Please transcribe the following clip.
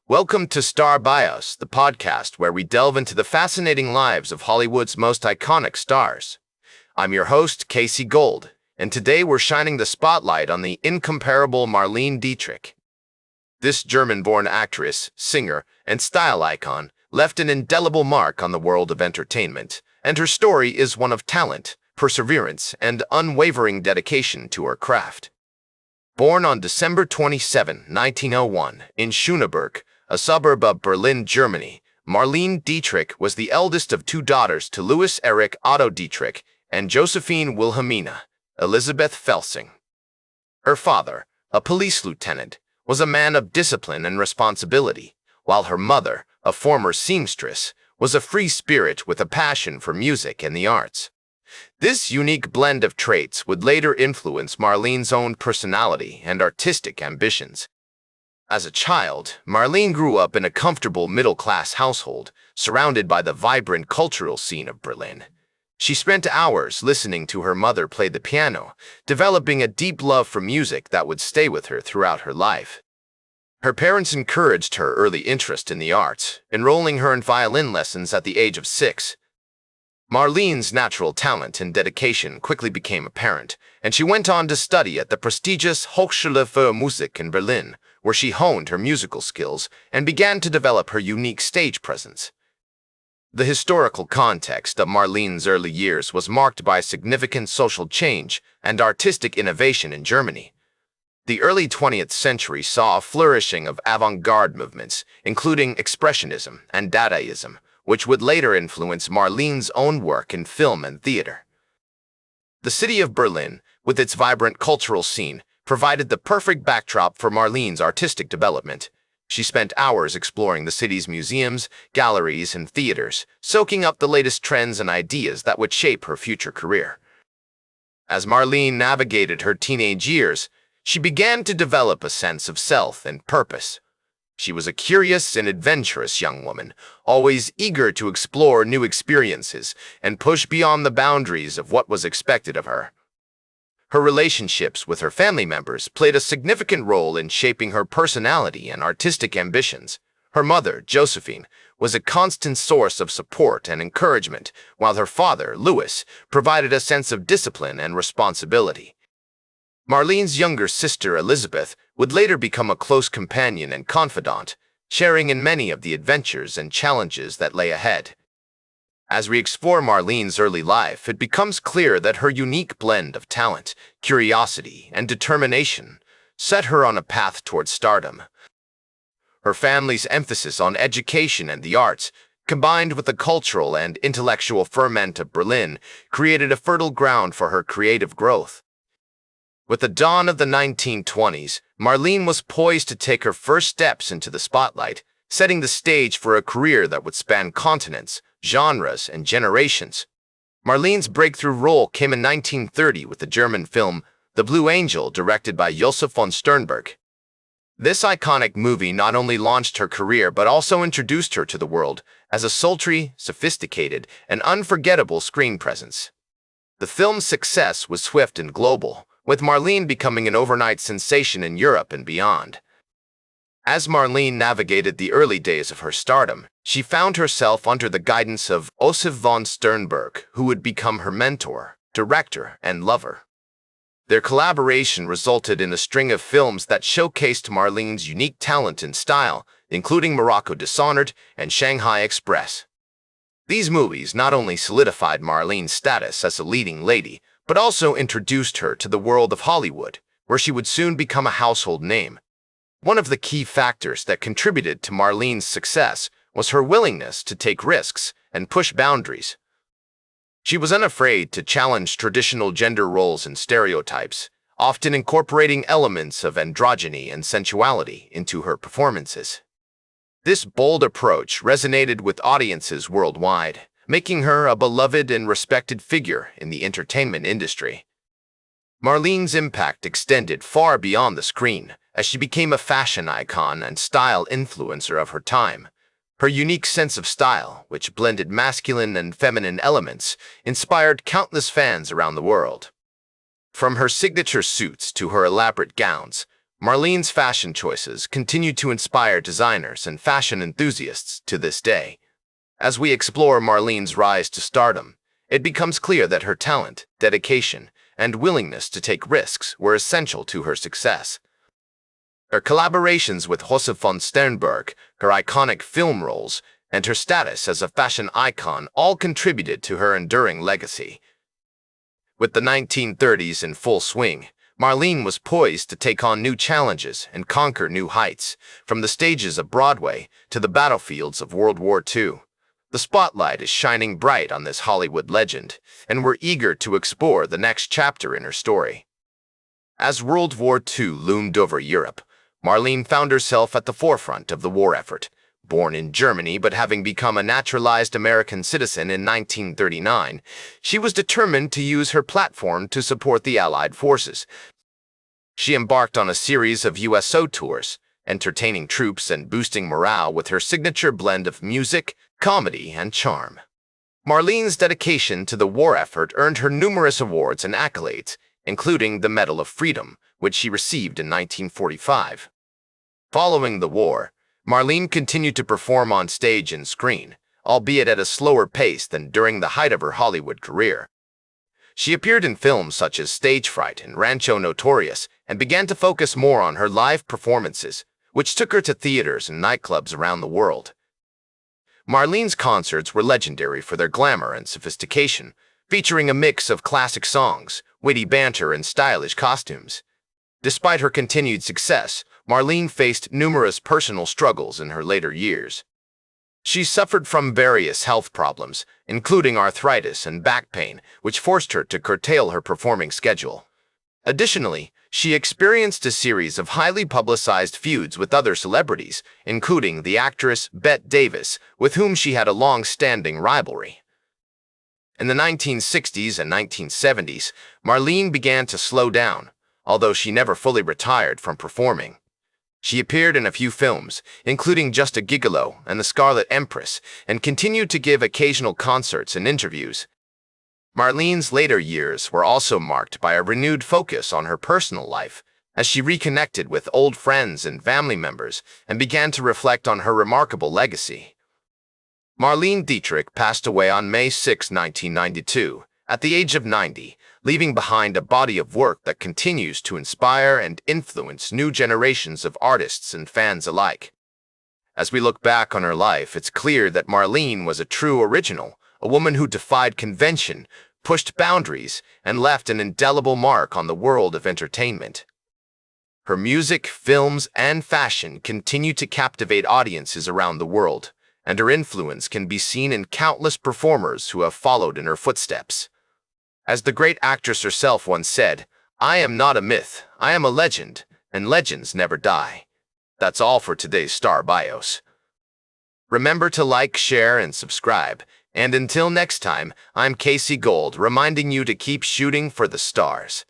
Welcome to Star Bios, the podcast where we delve into the fascinating lives of Hollywood's most iconic stars. I'm your host, Casey Gold, and today we're shining the spotlight on the incomparable Marlene Dietrich. This German-born actress, singer, and style icon left an indelible mark on the world of entertainment, and her story is one of talent, perseverance, and unwavering dedication to her craft. Born on December 27, 1901, in Schöneberg, a suburb of Berlin, Germany, Marlene Dietrich was the eldest of two daughters to Louis Erich Otto Dietrich and Josephine Wilhelmina Elisabeth Felsing. Her father, a police lieutenant, was a man of discipline and responsibility, while her mother, a former seamstress, was a free spirit with a passion for music and the arts. This unique blend of traits would later influence Marlene's own personality and artistic ambitions. As a child, Marlene grew up in a comfortable middle-class household, surrounded by the vibrant cultural scene of Berlin. She spent hours listening to her mother play the piano, developing a deep love for music that would stay with her throughout her life. Her parents encouraged her early interest in the arts, enrolling her in violin lessons at the age of 6. Marlene's natural talent and dedication quickly became apparent, and she went on to study at the prestigious Hochschule für Musik in Berlin, where she honed her musical skills and began to develop her unique stage presence. The historical context of Marlene's early years was marked by significant social change and artistic innovation in Germany. The early 20th century saw a flourishing of avant-garde movements, including Expressionism and Dadaism, which would later influence Marlene's own work in film and theater. The city of Berlin, with its vibrant cultural scene, provided the perfect backdrop for Marlene's artistic development. She spent hours exploring the city's museums, galleries, and theaters, soaking up the latest trends and ideas that would shape her future career. As Marlene navigated her teenage years, she began to develop a sense of self and purpose. She was a curious and adventurous young woman, always eager to explore new experiences and push beyond the boundaries of what was expected of her. Her relationships with her family members played a significant role in shaping her personality and artistic ambitions. Her mother, Josephine, was a constant source of support and encouragement, while her father, Louis, provided a sense of discipline and responsibility. Marlene's younger sister, Elizabeth, would later become a close companion and confidant, sharing in many of the adventures and challenges that lay ahead. As we explore Marlene's early life, it becomes clear that her unique blend of talent, curiosity, and determination set her on a path towards stardom. Her family's emphasis on education and the arts, combined with the cultural and intellectual ferment of Berlin, created a fertile ground for her creative growth. With the dawn of the 1920s, Marlene was poised to take her first steps into the spotlight, setting the stage for a career that would span continents, genres, and generations. Marlene's breakthrough role came in 1930 with the German film The Blue Angel, directed by Josef von Sternberg. This iconic movie not only launched her career but also introduced her to the world as a sultry, sophisticated, and unforgettable screen presence. The film's success was swift and global, with Marlene becoming an overnight sensation in Europe and beyond. As Marlene navigated the early days of her stardom, she found herself under the guidance of Josef von Sternberg, who would become her mentor, director, and lover. Their collaboration resulted in a string of films that showcased Marlene's unique talent and style, including Morocco Dishonored and Shanghai Express. These movies not only solidified Marlene's status as a leading lady, but also introduced her to the world of Hollywood, where she would soon become a household name. One of the key factors that contributed to Marlene's success was her willingness to take risks and push boundaries. She was unafraid to challenge traditional gender roles and stereotypes, often incorporating elements of androgyny and sensuality into her performances. This bold approach resonated with audiences worldwide, making her a beloved and respected figure in the entertainment industry. Marlene's impact extended far beyond the screen, as she became a fashion icon and style influencer of her time. Her unique sense of style, which blended masculine and feminine elements, inspired countless fans around the world. From her signature suits to her elaborate gowns, Marlene's fashion choices continue to inspire designers and fashion enthusiasts to this day. As we explore Marlene's rise to stardom, it becomes clear that her talent, dedication, and willingness to take risks were essential to her success. Her collaborations with Josef von Sternberg, her iconic film roles, and her status as a fashion icon all contributed to her enduring legacy. With the 1930s in full swing, Marlene was poised to take on new challenges and conquer new heights, from the stages of Broadway to the battlefields of World War II. The spotlight is shining bright on this Hollywood legend, and we're eager to explore the next chapter in her story. As World War II loomed over Europe, Marlene found herself at the forefront of the war effort. Born in Germany but having become a naturalized American citizen in 1939, she was determined to use her platform to support the Allied forces. She embarked on a series of USO tours, entertaining troops and boosting morale with her signature blend of music, comedy, and charm. Marlene's dedication to the war effort earned her numerous awards and accolades, including the Medal of Freedom, which she received in 1945. Following the war, Marlene continued to perform on stage and screen, albeit at a slower pace than during the height of her Hollywood career. She appeared in films such as Stage Fright and Rancho Notorious and began to focus more on her live performances, which took her to theaters and nightclubs around the world. Marlene's concerts were legendary for their glamour and sophistication, featuring a mix of classic songs, witty banter, and stylish costumes. Despite her continued success, Marlene faced numerous personal struggles in her later years. She suffered from various health problems, including arthritis and back pain, which forced her to curtail her performing schedule. Additionally, she experienced a series of highly publicized feuds with other celebrities, including the actress Bette Davis, with whom she had a long-standing rivalry. In the 1960s and 1970s, Marlene began to slow down, although she never fully retired from performing. She appeared in a few films, including Just a Gigolo and The Scarlet Empress, and continued to give occasional concerts and interviews. Marlene's later years were also marked by a renewed focus on her personal life, as she reconnected with old friends and family members and began to reflect on her remarkable legacy. Marlene Dietrich passed away on May 6, 1992, at the age of 90, leaving behind a body of work that continues to inspire and influence new generations of artists and fans alike. As we look back on her life, it's clear that Marlene was a true original, a woman who defied convention, pushed boundaries, and left an indelible mark on the world of entertainment. Her music, films, and fashion continue to captivate audiences around the world, and her influence can be seen in countless performers who have followed in her footsteps. As the great actress herself once said, "I am not a myth, I am a legend, and legends never die." That's all for today's Star Bios. Remember to like, share, and subscribe. And until next time, I'm Casey Gold, reminding you to keep shooting for the stars.